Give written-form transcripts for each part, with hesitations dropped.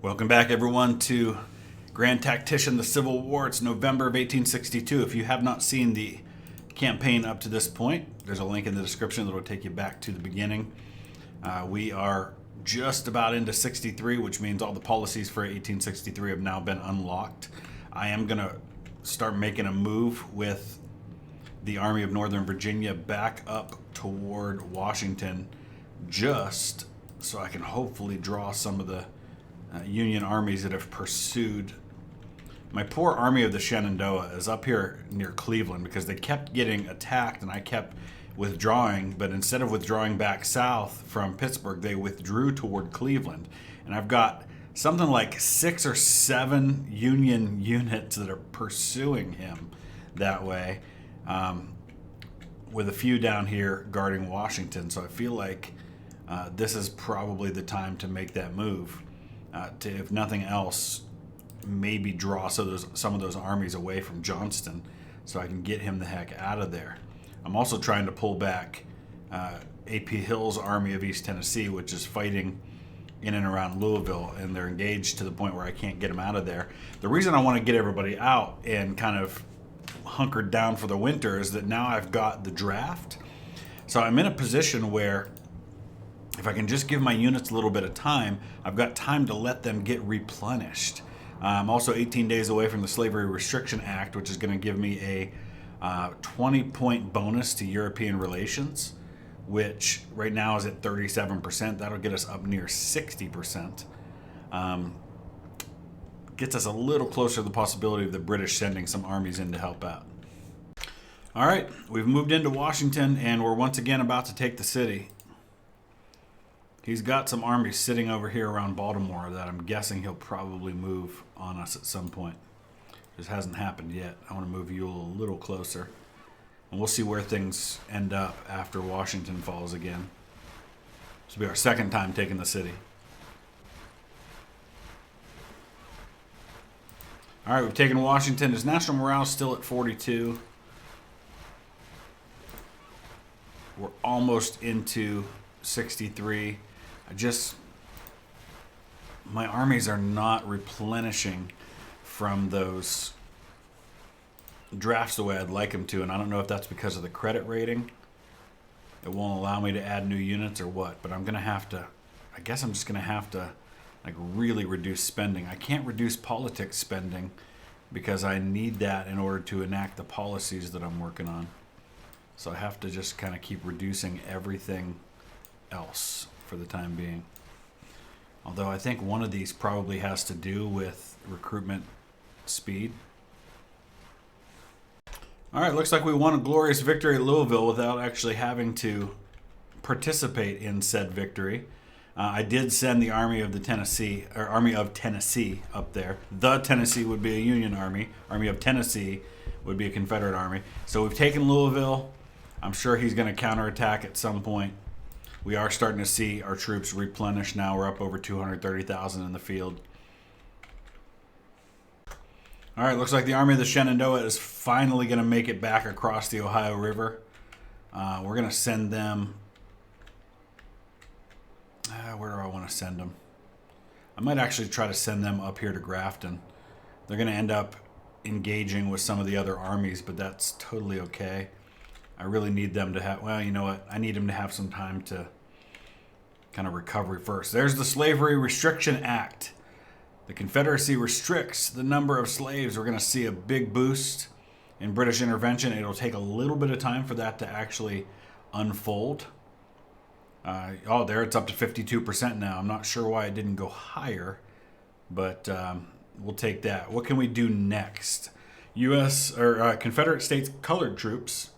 Welcome back, everyone, to Grand Tactician, the Civil War. It's November of 1862. If you have not seen the campaign up to this point, there's a link in the description that will take you back to the beginning. We are just about into 63, which means all the policies for 1863 have now been unlocked. I am going to start making a move with the Army of Northern Virginia back up toward Washington, just so I can hopefully draw some of the Union armies that have pursued. My poor Army of the Shenandoah is up here near Cleveland because they kept getting attacked and I kept withdrawing, but instead of withdrawing back south from Pittsburgh, they withdrew toward Cleveland. And I've got something like 6 or 7 Union units that are pursuing him that way, with a few down here guarding Washington. So I feel like this is probably the time to make that move. To, if nothing else, maybe draw some of those armies away from Johnston so I can get him the heck out of there. I'm also trying to pull back A.P. Hill's Army of East Tennessee, which is fighting in and around Louisville, and they're engaged to the point where I can't get them out of there. The reason I want to get everybody out and kind of hunkered down for the winter is that now I've got the draft. So I'm in a position where if I can just give my units a little bit of time, I've got time to let them get replenished. I'm also 18 days away from the Slavery Restriction Act, which is going to give me a 20-point bonus to European relations, which right now is at 37%. That'll get us up near 60%. Gets us a little closer to the possibility of the British sending some armies in to help out. All right, we've moved into Washington, and we're once again about to take the city. He's got some armies sitting over here around Baltimore that I'm guessing he'll probably move on us at some point. This hasn't happened yet. I want to move you a little closer. And we'll see where things end up after Washington falls again. This will be our second time taking the city. All right, we've taken Washington. Is national morale still at 42? We're almost into 63. My armies are not replenishing from those drafts the way I'd like them to, and I don't know if that's because of the credit rating. It won't allow me to add new units or what, but I'm going to have to, I guess I'm just going to have to like really reduce spending. I can't reduce politics spending because I need that in order to enact the policies that I'm working on. So I have to just kind of keep reducing everything else for the time being. Although I think one of these probably has to do with recruitment speed. All right, looks like we won a glorious victory at Louisville without actually having to participate in said victory. I did send the Army of Tennessee up there. The Tennessee would be a Union army. Army of Tennessee would be a Confederate army. So we've taken Louisville. I'm sure he's going to counterattack at some point. We are starting to see our troops replenish now. We're up over 230,000 in the field. All right, looks like the Army of the Shenandoah is finally going to make it back across the Ohio River. We're going to send them... where do I want to send them? I might actually try to send them up here to Grafton. They're going to end up engaging with some of the other armies, but that's totally okay. I really need them to have... Well, you know what? I need them to have some time to kind of recovery first. There's the Slavery Restriction Act. The Confederacy restricts the number of slaves. We're going to see a big boost in British intervention. It'll take a little bit of time for that to actually unfold. There it's up to 52% now. I'm not sure why it didn't go higher, but we'll take that. What can we do next? U.S. or Confederate States colored troops.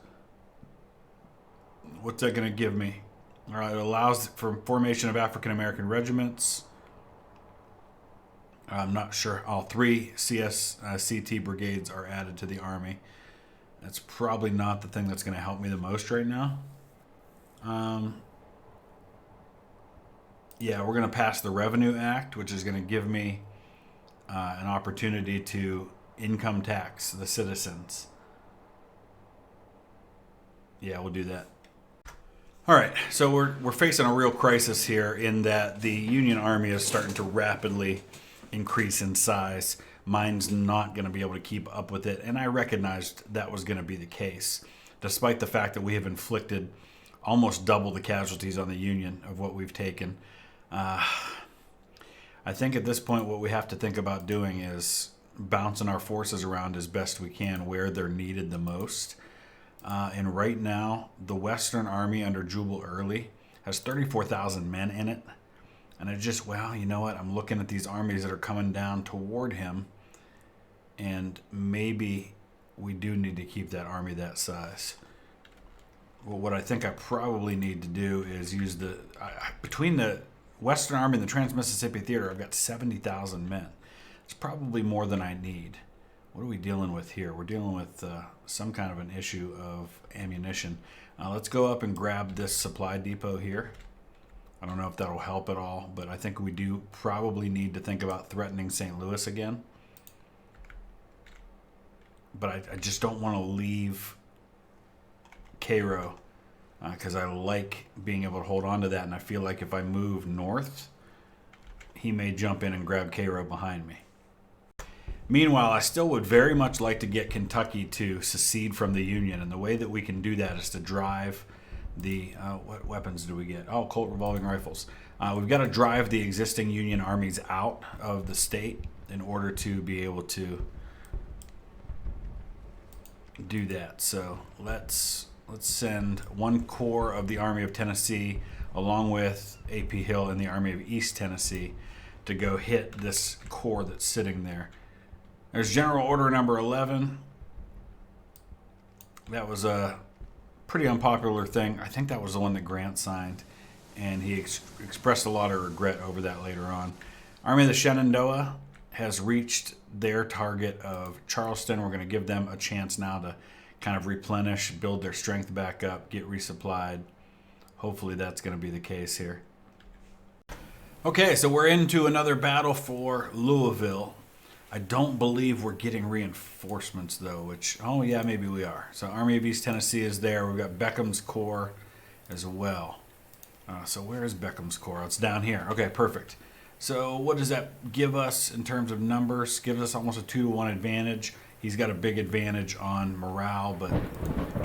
What's that going to give me? All right, it allows for formation of African American regiments. I'm not sure. All 3 CT brigades are added to the Army. That's probably not the thing that's going to help me the most right now. Yeah, we're going to pass the Revenue Act, which is going to give me an opportunity to income tax the citizens. Yeah, we'll do that. All right, so we're facing a real crisis here in that the Union Army is starting to rapidly increase in size. Mine's not going to be able to keep up with it, and I recognized that was going to be the case, despite the fact that we have inflicted almost double the casualties on the Union of what we've taken. I think at this point what we have to think about doing is bouncing our forces around as best we can where they're needed the most. And right now, the Western Army under Jubal Early has 34,000 men in it. And I just, well, you know what? I'm looking at these armies that are coming down toward him, and maybe we do need to keep that army that size. Well, what I think I probably need to do is use between the Western Army and the Trans-Mississippi Theater, I've got 70,000 men. It's probably more than I need. What are we dealing with here? We're dealing with some kind of an issue of ammunition. Let's go up and grab this supply depot here. I don't know if that'll help at all, but I think we do probably need to think about threatening St. Louis again. But I just don't want to leave Cairo because I like being able to hold on to that, and I feel like if I move north, he may jump in and grab Cairo behind me. Meanwhile, I still would very much like to get Kentucky to secede from the Union, and the way that we can do that is to drive the what weapons do we get? Oh, Colt revolving rifles. We've got to drive the existing Union armies out of the state in order to be able to do that. So let's send one corps of the Army of Tennessee along with A.P. Hill and the Army of East Tennessee to go hit this corps that's sitting there. There's General Order number 11. That was a pretty unpopular thing. I think that was the one that Grant signed, and he expressed a lot of regret over that later on. Army of the Shenandoah has reached their target of Charleston. We're going to give them a chance now to kind of replenish, build their strength back up, get resupplied. Hopefully that's going to be the case here. Okay, so we're into another battle for Louisville. I don't believe we're getting reinforcements, though, which, oh, yeah, maybe we are. So Army of East Tennessee is there. We've got Beckham's Corps as well. So where is Beckham's Corps? It's down here. Okay, perfect. So what does that give us in terms of numbers? Gives us almost a 2-to-1 advantage. He's got a big advantage on morale, but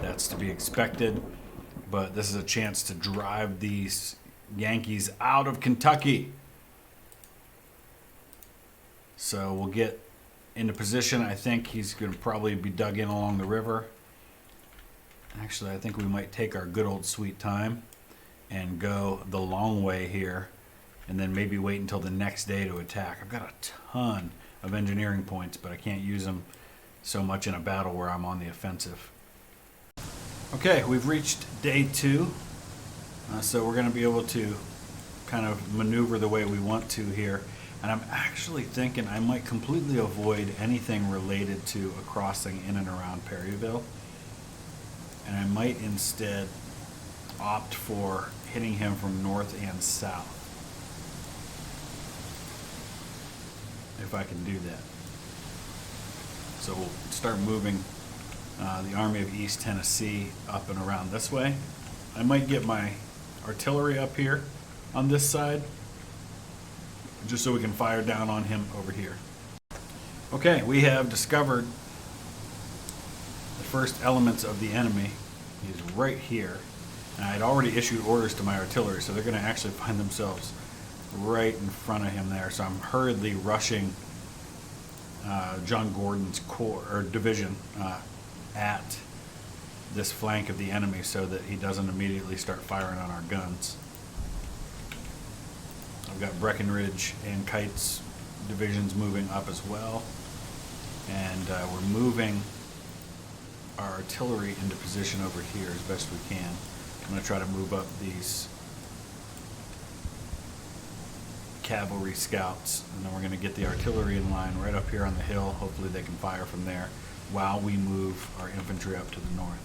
that's to be expected. But this is a chance to drive these Yankees out of Kentucky. So we'll get into position. I think he's going to probably be dug in along the river. Actually, I think we might take our good old sweet time and go the long way here, and then maybe wait until the next day to attack. I've got a ton of engineering points, but I can't use them so much in a battle where I'm on the offensive. Okay, we've reached day 2, so we're going to be able to kind of maneuver the way we want to here. And I'm actually thinking I might completely avoid anything related to a crossing in and around Perryville. And I might instead opt for hitting him from north and south, if I can do that. So we'll start moving the Army of East Tennessee up and around this way. I might get my artillery up here on this side, just so we can fire down on him over here. Okay, we have discovered the first elements of the enemy. He's right here. And I had already issued orders to my artillery, so they're going to actually find themselves right in front of him there. So I'm hurriedly rushing John Gordon's corps or division at this flank of the enemy so that he doesn't immediately start firing on our guns. I've got Breckinridge and Kite's divisions moving up as well. And we're moving our artillery into position over here as best we can. I'm going to try to move up these cavalry scouts, and then we're going to get the artillery in line right up here on the hill. Hopefully they can fire from there while we move our infantry up to the north.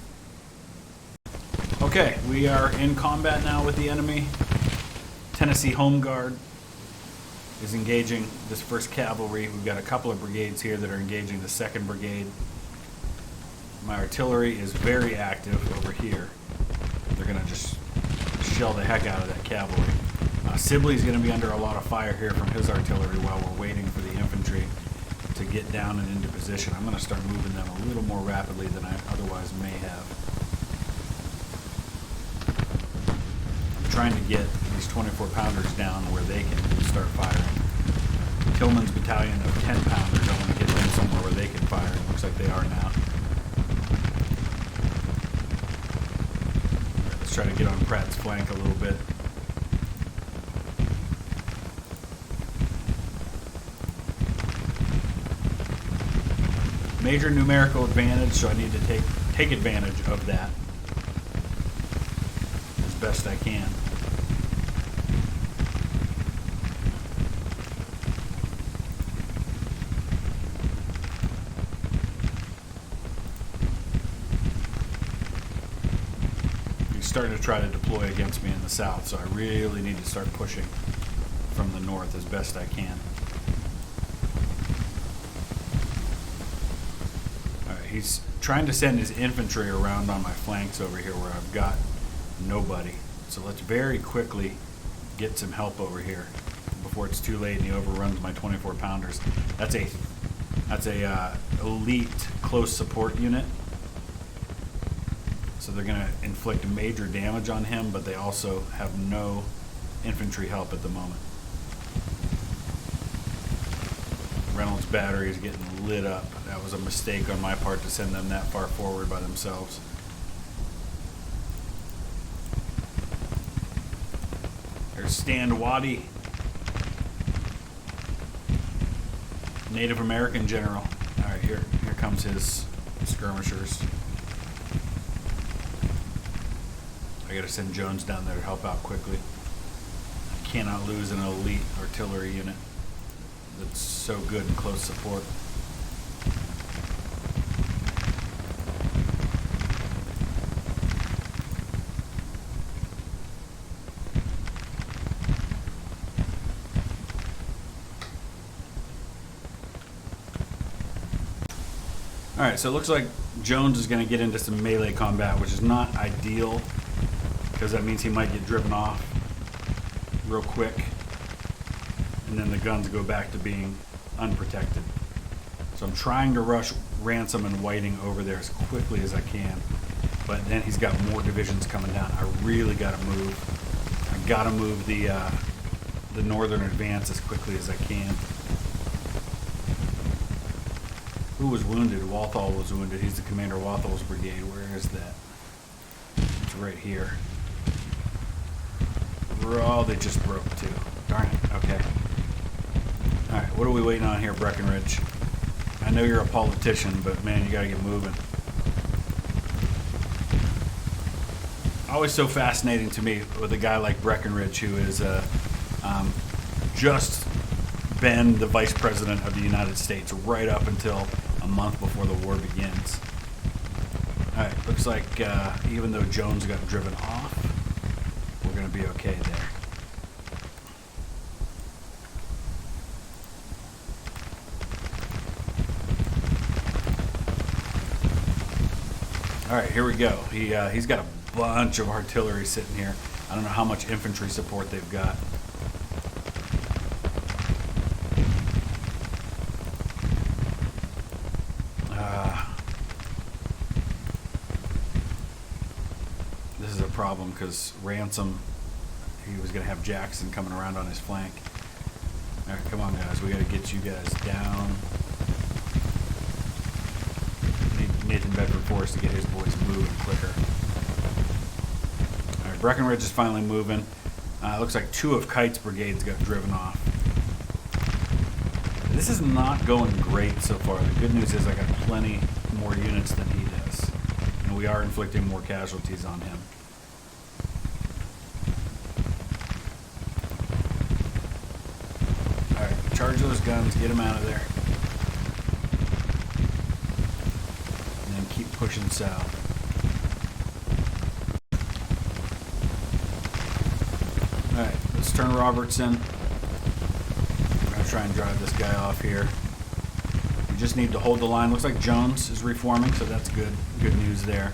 Okay, we are in combat now with the enemy. Tennessee Home Guard is engaging this 1st Cavalry. We've got a couple of brigades here that are engaging the 2nd Brigade. My artillery is very active over here. They're going to just shell the heck out of that cavalry. Sibley's going to be under a lot of fire here from his artillery while we're waiting for the infantry to get down and into position. I'm going to start moving them a little more rapidly than I otherwise may have. I'm trying to get these 24-pounders down where they can start firing. Tillman's battalion of 10-pounders, I want to get them somewhere where they can fire. It looks like they are now. Let's try to get on Pratt's flank a little bit. Major numerical advantage, so I need to take advantage of that as best I can. He's starting to try to deploy against me in the south, so I really need to start pushing from the north as best I can. He's trying to send his infantry around on my flanks over here where I've got nobody. So let's very quickly get some help over here before it's too late and he overruns my 24-pounders. That's a elite close support unit. So they're going to inflict major damage on him, but they also have no infantry help at the moment. Reynolds battery is getting lit up. That was a mistake on my part to send them that far forward by themselves. There's Stan Waddy, Native American general. All right, here comes his skirmishers. I got to send Jones down there to help out quickly. I cannot lose an elite artillery unit that's so good in close support. Alright, so it looks like Jones is going to get into some melee combat, which is not ideal because that means he might get driven off real quick. And then the guns go back to being unprotected. So I'm trying to rush Ransom and Whiting over there as quickly as I can. But then he's got more divisions coming down. I really got to move. I got to move the northern advance as quickly as I can. Who was wounded? Walthall was wounded. He's the commander of Walthall's brigade. Where is that? It's right here. Oh, they just broke too. Darn it. Okay. Alright, what are we waiting on here, Breckinridge? I know you're a politician, but man, you gotta get moving. Always so fascinating to me with a guy like Breckinridge, who is just been the vice president of the United States right up until a month before the war begins. Alright, looks like even though Jones got driven off, we're gonna be okay there. All right, here we go. He's got a bunch of artillery sitting here. I don't know how much infantry support they've got. This is a problem because Ransom, he was going to have Jackson coming around on his flank. All right, come on, guys. We got to get you guys down. Nathan Bedford Forrest to get his boys moving quicker. All right, Breckinridge is finally moving. Looks like 2 of Kite's brigades got driven off. This is not going great so far. The good news is I got plenty more units than he does, and we are inflicting more casualties on him. All right, charge those guns, get them out of there. Keep pushing south. Alright, let's turn Robertson. We're going to try and drive this guy off here. We just need to hold the line. Looks like Jones is reforming, so that's good. Good news there.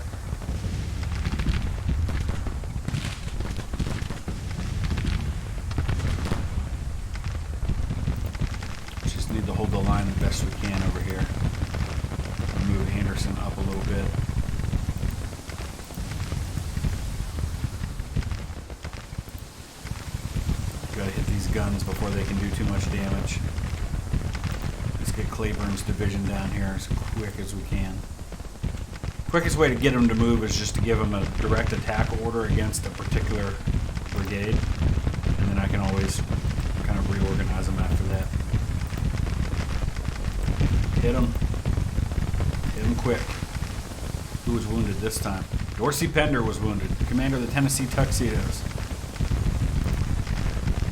Just need to hold the line the best we can over here. Move Anderson up a little bit. Gotta hit these guns before they can do too much damage. Let's get Claiborne's division down here as quick as we can. Quickest way to get them to move is just to give them a direct attack order against a particular brigade, and then I can always kind of reorganize them after that. Hit them. Hit them quick. Who was wounded this time? Dorsey Pender was wounded, commander of the Tennessee Tuxedos.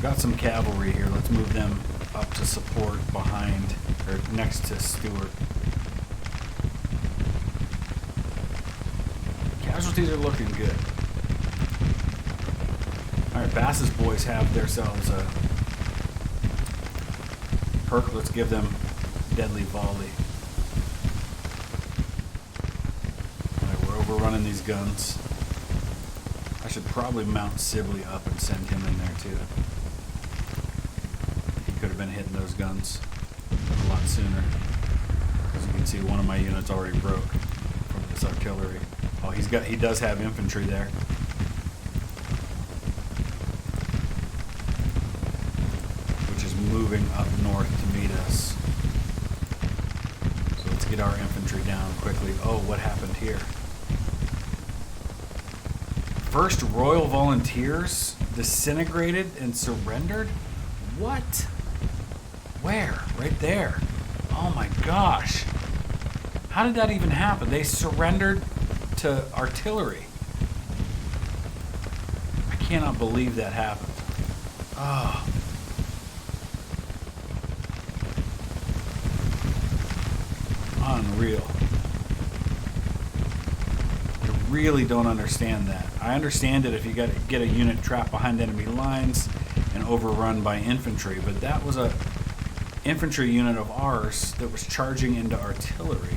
Got some cavalry here. Let's move them up to support behind, or next to Stewart. Casualties are looking good. Alright, Bass's boys have themselves a perk. Let's give them deadly volley. Alright, we're overrunning these guns. I should probably mount Sibley up and send him in there too. He could have been hitting those guns a lot sooner. As you can see, one of my units already broke from this artillery. Oh, he does have infantry there. Which is moving up north to meet us. So let's get our infantry down quickly. Oh, what happened here? First Royal Volunteers disintegrated and surrendered? What? Where? Right there. Oh my gosh. How did that even happen? They surrendered to artillery. I cannot believe that happened. Oh. Unreal. I really don't understand that. I understand it if you get a unit trapped behind enemy lines and overrun by infantry, but that was a infantry unit of ours that was charging into artillery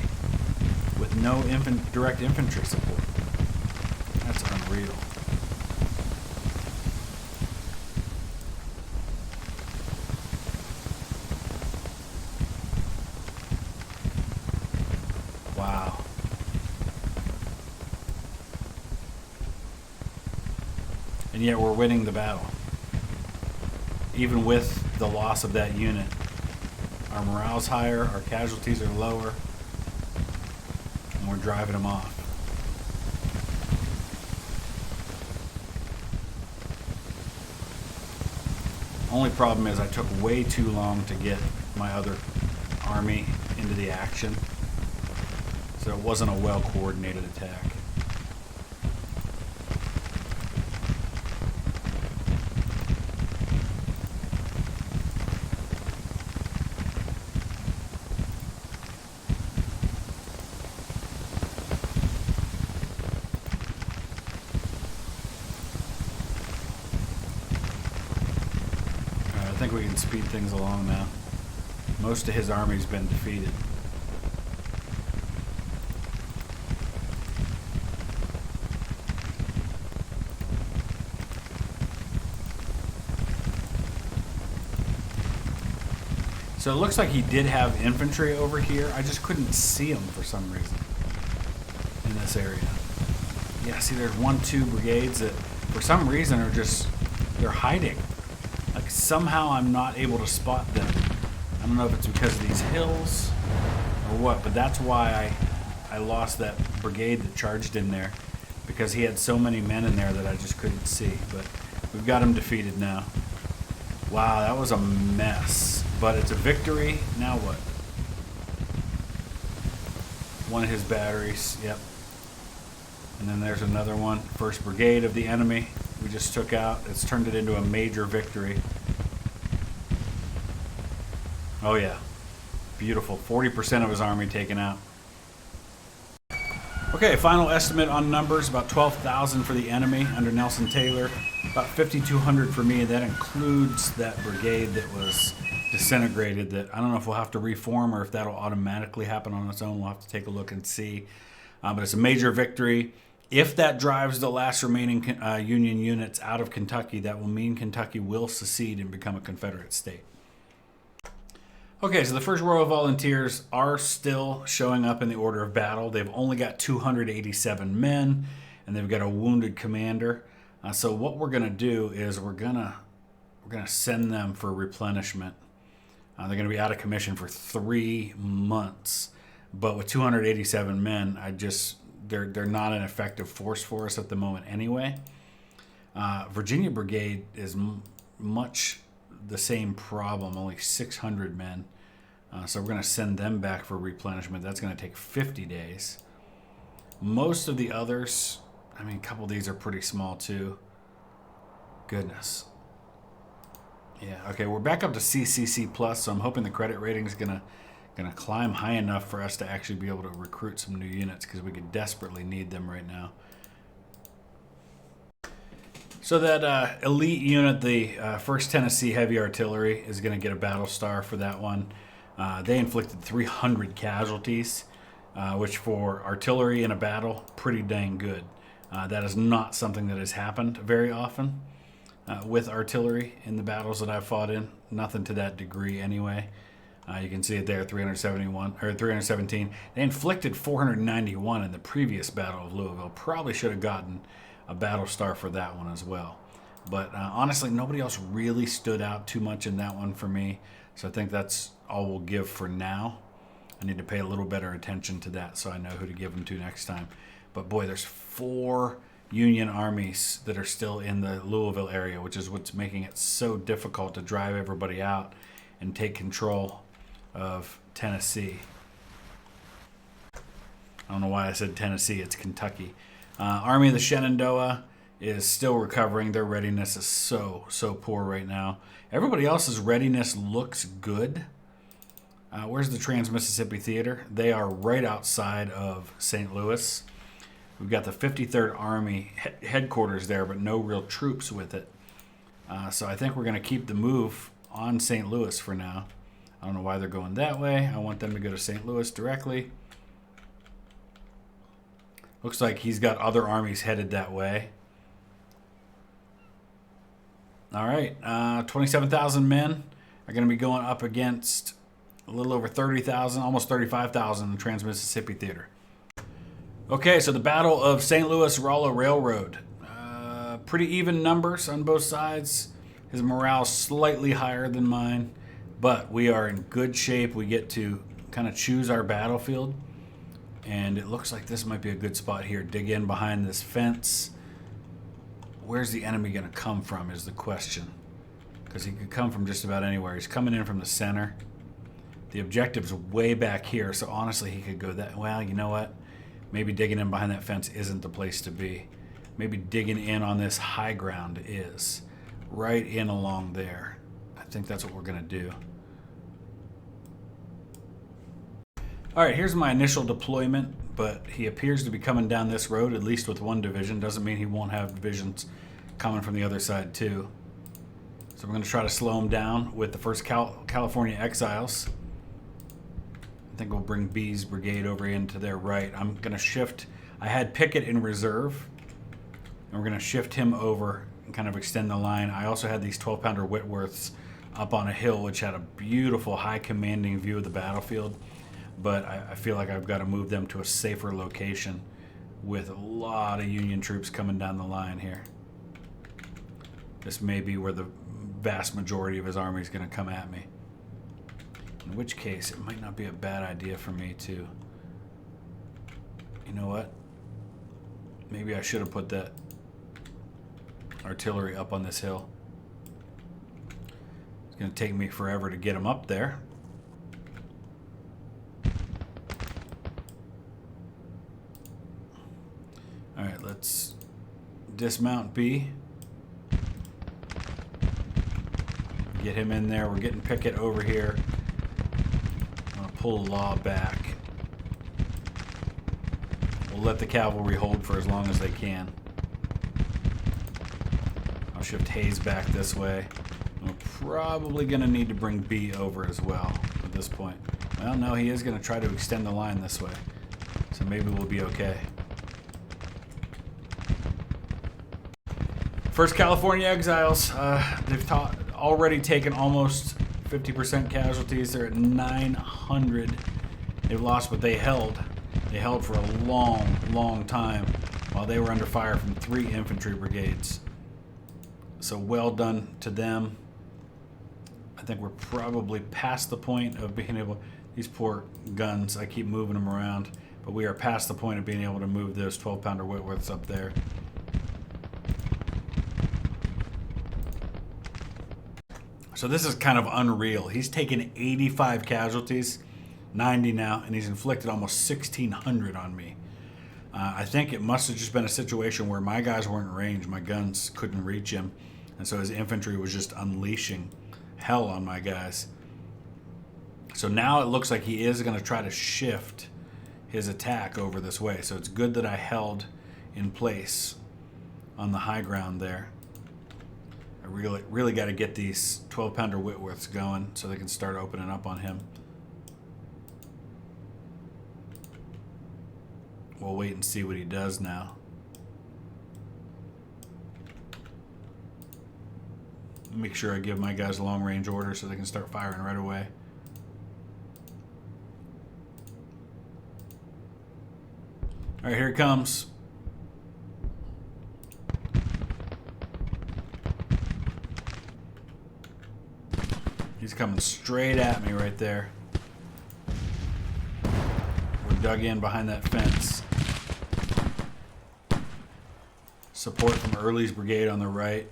with no direct infantry support. That's unreal. Wow. And yet we're winning the battle. Even with the loss of that unit. Our morale's higher, our casualties are lower, and we're driving them off. Only problem is I took way too long to get my other army into the action, so it wasn't a well-coordinated attack. I think we can speed things along now. Most of his army's been defeated. So it looks like he did have infantry over here. I just couldn't see them for some reason in this area. Yeah, see there's 1-2 brigades that for some reason are just, they're hiding. Like somehow I'm not able to spot them. I don't know if it's because of these hills or what, but that's why I lost that brigade that charged in there, because he had so many men in there that I just couldn't see. But we've got him defeated now. Wow, that was a mess. But it's a victory. Now what? One of his batteries, yep. And then there's another one. First brigade of the enemy we just took out. It's turned it into a major victory. Oh yeah, beautiful. 40% of his army taken out. Okay, final estimate on numbers, about 12,000 for the enemy under Nelson Taylor, about 5,200 for me, and that includes that brigade that was disintegrated that I don't know if we'll have to reform or if that'll automatically happen on its own. We'll have to take a look and see. But it's a major victory. If that drives the last remaining Union units out of Kentucky, that will mean Kentucky will secede and become a Confederate state. Okay, so the First Royal Volunteers are still showing up in the order of battle. They've only got 287 men, and they've got a wounded commander. So what we're going to do is we're gonna send them for replenishment. They're going to be out of commission for 3 months, but with 287 men, they're not an effective force for us at the moment anyway. Virginia Brigade is much the same problem, only 600 men. So we're going to send them back for replenishment. That's going to take 50 days. Most of the others, I mean, a couple of these are pretty small too. Goodness. Yeah, okay, we're back up to CCC+, so I'm hoping the credit rating is gonna climb high enough for us to actually be able to recruit some new units, because we could desperately need them right now. So that elite unit, the 1st Tennessee Heavy Artillery, is going to get a battle star for that one. They inflicted 300 casualties, which for artillery in a battle, pretty dang good. That is not something that has happened very often with artillery in the battles that I've fought in. Nothing to that degree anyway. You can see it there, 371 or 317. They inflicted 491 in the previous Battle of Louisville. Probably should have gotten a battle star for that one as well. But honestly, nobody else really stood out too much in that one for me. So I think that's all we'll give for now. I need to pay a little better attention to that so I know who to give them to next time. But boy, there's 4 Union armies that are still in the Louisville area, which is what's making it so difficult to drive everybody out and take control of Tennessee. I don't know why I said Tennessee, it's Kentucky. Army of the Shenandoah is still recovering. Their readiness is so poor right now. Everybody else's readiness looks good. Where's the Trans-Mississippi Theater? They are right outside of St. Louis. We've got the 53rd Army headquarters there, but no real troops with it. So I think we're going to keep the move on St. Louis for now. I don't know why they're going that way. I want them to go to St. Louis directly. Looks like he's got other armies headed that way. All right, 27,000 men are going to be going up against a little over 30,000, almost 35,000 in the Trans-Mississippi Theater. Okay, so the Battle of St. Louis-Rolla Railroad. Pretty even numbers on both sides. His morale's slightly higher than mine, but we are in good shape. We get to kind of choose our battlefield, and it looks like this might be a good spot here. Dig in behind this fence. Where's the enemy going to come from is the question, because he could come from just about anywhere. He's coming in from the center. The objective's way back here, so honestly he could go that. Well, you know what? Maybe digging in behind that fence isn't the place to be. Maybe digging in on this high ground is. Right in along there. I think that's what we're going to do. Alright, here's my initial deployment, but he appears to be coming down this road, at least with one division. Doesn't mean he won't have divisions coming from the other side too. So we're going to try to slow him down with the 1st California Exiles. I think we'll bring B's brigade over into their right. I'm going to shift. I had Pickett in reserve, and we're going to shift him over and kind of extend the line. I also had these 12-pounder Whitworths up on a hill, which had a beautiful, high commanding view of the battlefield. But I feel like I've got to move them to a safer location with a lot of Union troops coming down the line here. This may be where the vast majority of his army is going to come at me. In which case, it might not be a bad idea for me to... You know what? Maybe I should have put that artillery up on this hill. It's going to take me forever to get them up there. Alright, let's dismount B. Get him in there. We're getting Pickett over here. I'm going to pull the law back. We'll let the cavalry hold for as long as they can. I'll shift Hayes back this way. We're probably going to need to bring B over as well at this point. Well, no, he is going to try to extend the line this way. So maybe we'll be okay. 1st California Exiles, they've already taken almost 50% casualties. They're at 900. They've lost, but they held. They held for a long, long time while they were under fire from 3 infantry brigades. So well done to them. I think we're probably past the point of being able... These poor guns, I keep moving them around, but we are past the point of being able to move those 12-pounder Whitworths up there. So this is kind of unreal. He's taken 85 casualties, 90 now, and he's inflicted almost 1,600 on me. I think it must have just been a situation where my guys weren't in range. My guns couldn't reach him, and so his infantry was just unleashing hell on my guys. So now it looks like he is going to try to shift his attack over this way. So it's good that I held in place on the high ground there. I really got to get these 12-pounder Whitworths going so they can start opening up on him. We'll wait and see what he does now. Make sure I give my guys a long-range order so they can start firing right away. All right, here it comes. He's coming straight at me right there. We're dug in behind that fence. Support from Early's brigade on the right.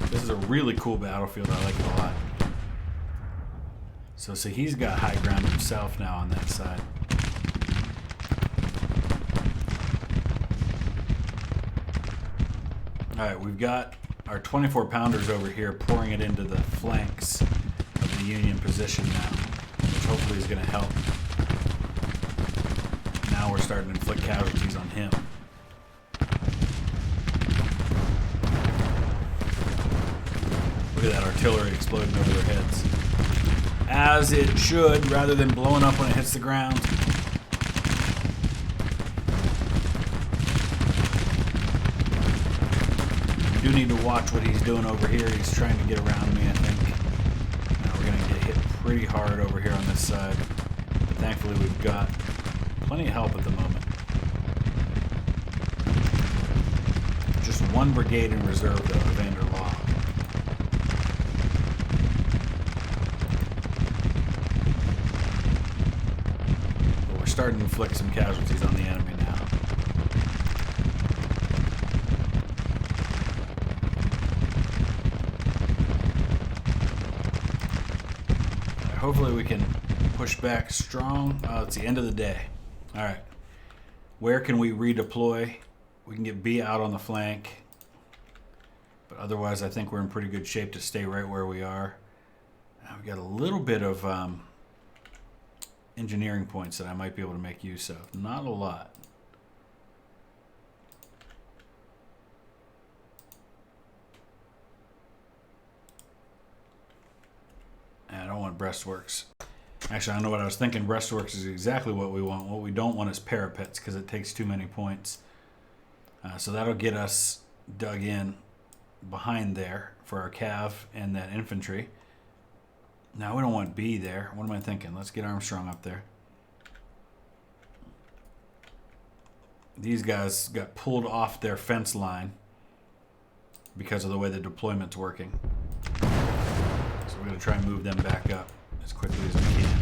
This is a really cool battlefield. I like it a lot. So see, he's got high ground himself now on that side. All right, we've got our 24-pounders over here pouring it into the flanks of the Union position now, which hopefully is going to help. Now we're starting to inflict casualties on him. Look at that artillery exploding over their heads. As it should, rather than blowing up when it hits the ground. We do need to watch what he's doing over here. He's trying to get around me, I think. Now we're going to get hit pretty hard over here on this side. But thankfully we've got plenty of help at the moment. Just one brigade in reserve, though, of Vanderlaw. But we're starting to inflict some casualties on the enemy now. Hopefully we can push back strong. It's the end of the day. All right. Where can we redeploy? We can get B out on the flank. But otherwise, I think we're in pretty good shape to stay right where we are. Now we've got a little bit of engineering points that I might be able to make use of. Not a lot. And I don't want breastworks. Actually, I don't know what I was thinking. Breastworks is exactly what we want. What we don't want is parapets because it takes too many points. So that'll get us dug in behind there for our cav and that infantry. Now we don't want B there. What am I thinking? Let's get Armstrong up there. These guys got pulled off their fence line because of the way the deployment's working. So we're going to try and move them back up as quickly as we can.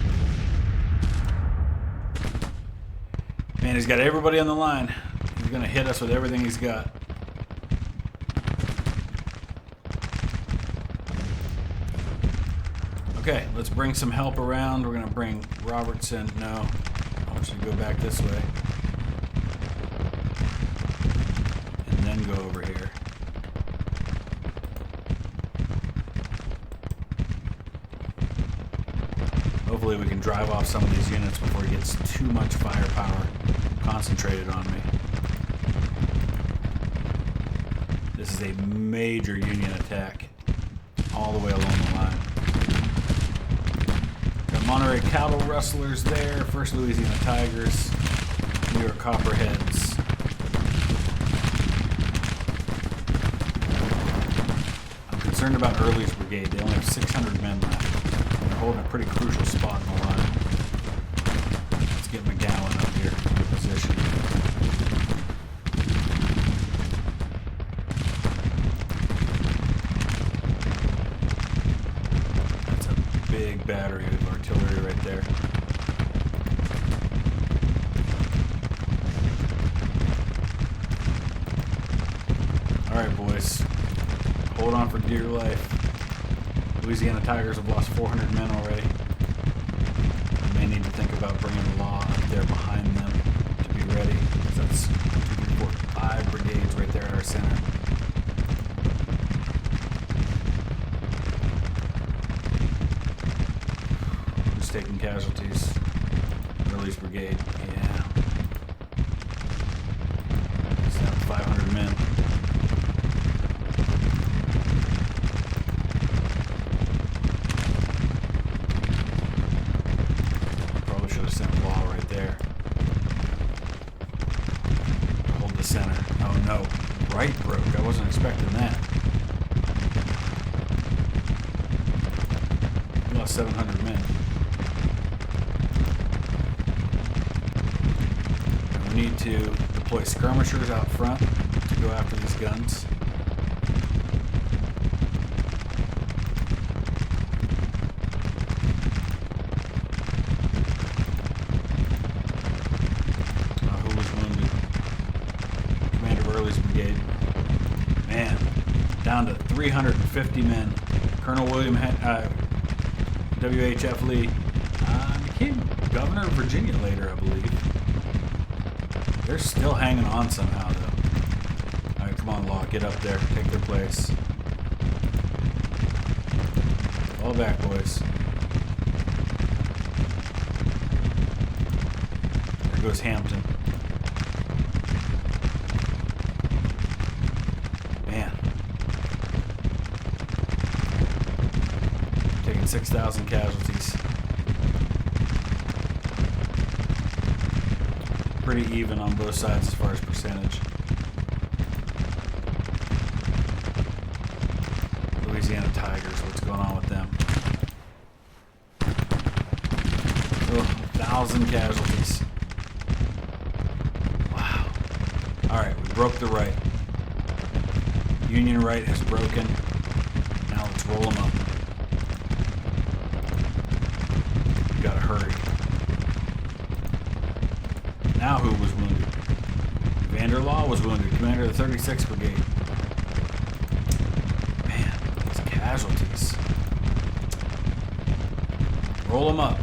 Man, he's got everybody on the line. He's going to hit us with everything he's got. Okay, let's bring some help around. We're going to bring Robertson. No, I want you to go back this way. And then go over here. Hopefully we can drive off some of these units before he gets too much firepower concentrated on me. This is a major Union attack all the way along the line. Got Monterey Cattle Rustlers there, 1st Louisiana Tigers, New York Copperheads, concerned about Early's brigade. They only have 600 men left. They're holding a pretty crucial spot in the line. Let's get McGowan up here in position. That's a big battery of artillery right there. Alright, boys. Hold on for dear life. Louisiana Tigers have lost 400 men already. They may need to think about bringing Law up there behind them to be ready. That's 1, 2, 3, 4, 5 brigades right there at our center. Who's taking casualties? Early's brigade. Yeah. It's down to 500 men. Center. Oh no, right broke. I wasn't expecting that. We lost 700 men. And we need to deploy skirmishers out front to go after these guns. Brigade. Man, down to 350 men. Colonel William W.H.F. Lee became governor of Virginia later, I believe. They're still hanging on somehow, though. All right, come on, Law, get up there, take their place. All back, boys. There goes Hampton. Man. Taking 6,000 casualties. Pretty even on both sides as far as percentage. Louisiana Tigers, what's going on with them? Oh, 1,000 casualties. Wow. Alright, we broke the right. Union right has broken. Now let's roll them up. We gotta hurry. Now who was wounded? Vanderlaw was wounded, commander of the 36th Brigade. Man, these casualties. Roll them up.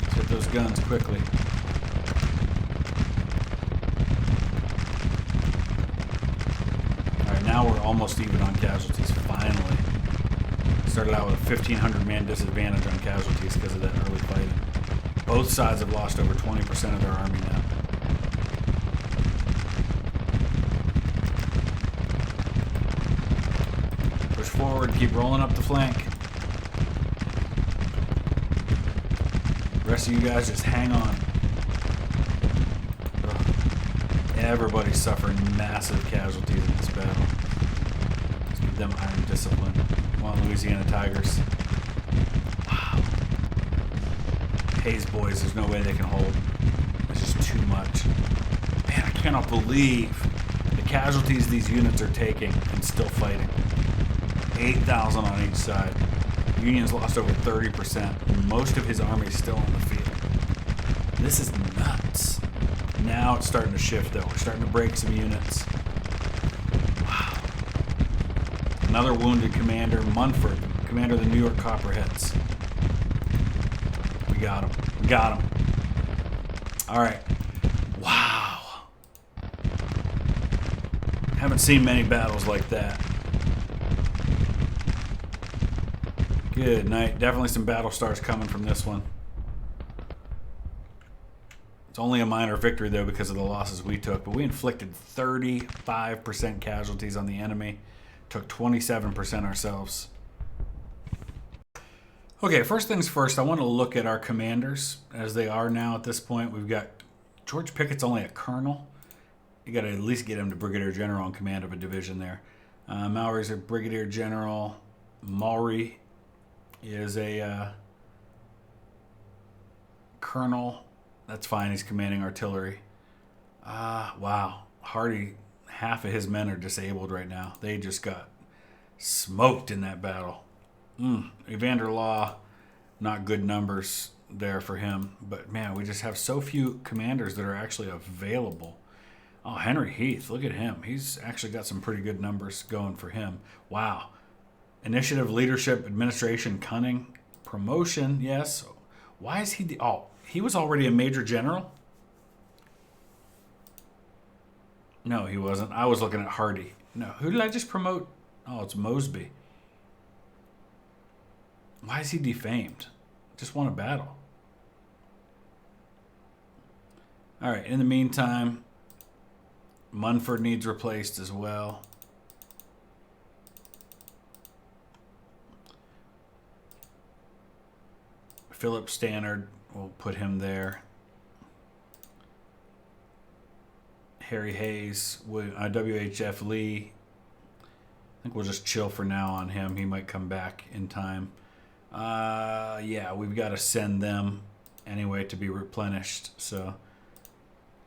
Let's hit those guns quickly. Alright, now we're almost even on casualties, finally. Started out with a 1,500 man disadvantage on casualties because of that early fighting. Both sides have lost over 20% of their army now. Push forward, keep rolling up the flank. The rest of you guys just hang on. Ugh. Everybody's suffering massive casualties in this battle. Let's give them iron discipline. Come on, Louisiana Tigers. Wow. Hayes boys, there's no way they can hold. It's just too much. Man, I cannot believe the casualties these units are taking and still fighting. 8,000 on each side. Union's lost over 30%. And most of his army is still on the field. This is nuts. Now it's starting to shift, though. We're starting to break some units. Wow. Another wounded commander, Munford, commander of the New York Copperheads. We got him. We got him. All right. Wow. Haven't seen many battles like that. Good night. Definitely some battle stars coming from this one. It's only a minor victory, though, because of the losses we took. But we inflicted 35% casualties on the enemy. Took 27% ourselves. Okay, first things first, I want to look at our commanders as they are now at this point. We've got George Pickett's only a colonel. You got to at least get him to brigadier general in command of a division there. Mallory's a brigadier general. Maury is a colonel. That's fine. He's commanding artillery. Wow. Hardy, half of his men are disabled right now. They just got smoked in that battle. Evander Law, not good numbers there for him. But, man, we just have so few commanders that are actually available. Oh, Henry Heath, look at him. He's actually got some pretty good numbers going for him. Wow. Initiative, leadership, administration, cunning, promotion, yes. Why is he he was already a major general? No, he wasn't. I was looking at Hardy. No, who did I just promote? Oh, it's Mosby. Why is he defamed? Just won a battle. All right, in the meantime, Munford needs replaced as well. Philip Stannard, we'll put him there. Harry Hayes, WHF Lee. I think we'll just chill for now on him. He might come back in time. Yeah, we've got to send them anyway to be replenished. So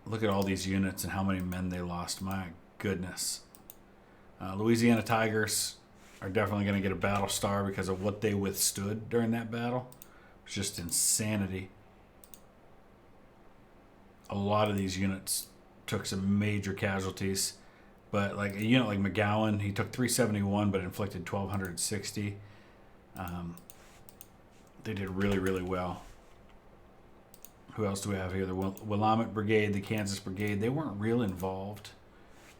look at all these units and how many men they lost. My goodness. Louisiana Tigers are definitely going to get a battle star because of what they withstood during that battle. It's just insanity. A lot of these units took some major casualties. But like a unit like McGowan, he took 371 but inflicted 1,260. They did really, really well. Who else do we have here? The Willamette Brigade, the Kansas Brigade. They weren't real involved.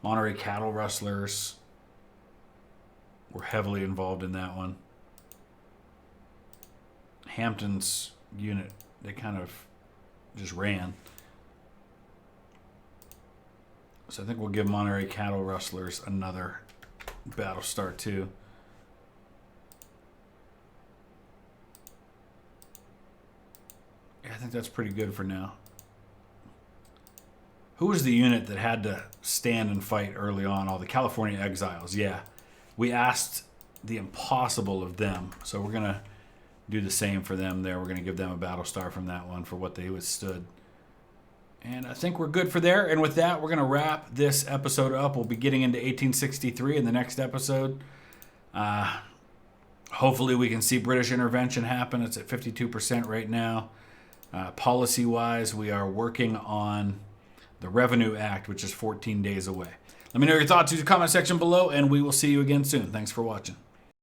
Monterey Cattle Rustlers were heavily involved in that one. Hampton's unit, they kind of just ran. So I think we'll give Monterey Cattle Rustlers another battle star too. Yeah, I think that's pretty good for now. Who was the unit that had to stand and fight early on? Oh, the California Exiles. Yeah, we asked the impossible of them. So we're going to do the same for them there. We're going to give them a battle star from that one for what they withstood. And I think we're good for there. And with that, we're going to wrap this episode up. We'll be getting into 1863 in the next episode. Hopefully we can see British intervention happen. It's at 52% right now. Policy-wise, we are working on the Revenue Act, which is 14 days away. Let me know your thoughts in the comment section below, and we will see you again soon. Thanks for watching.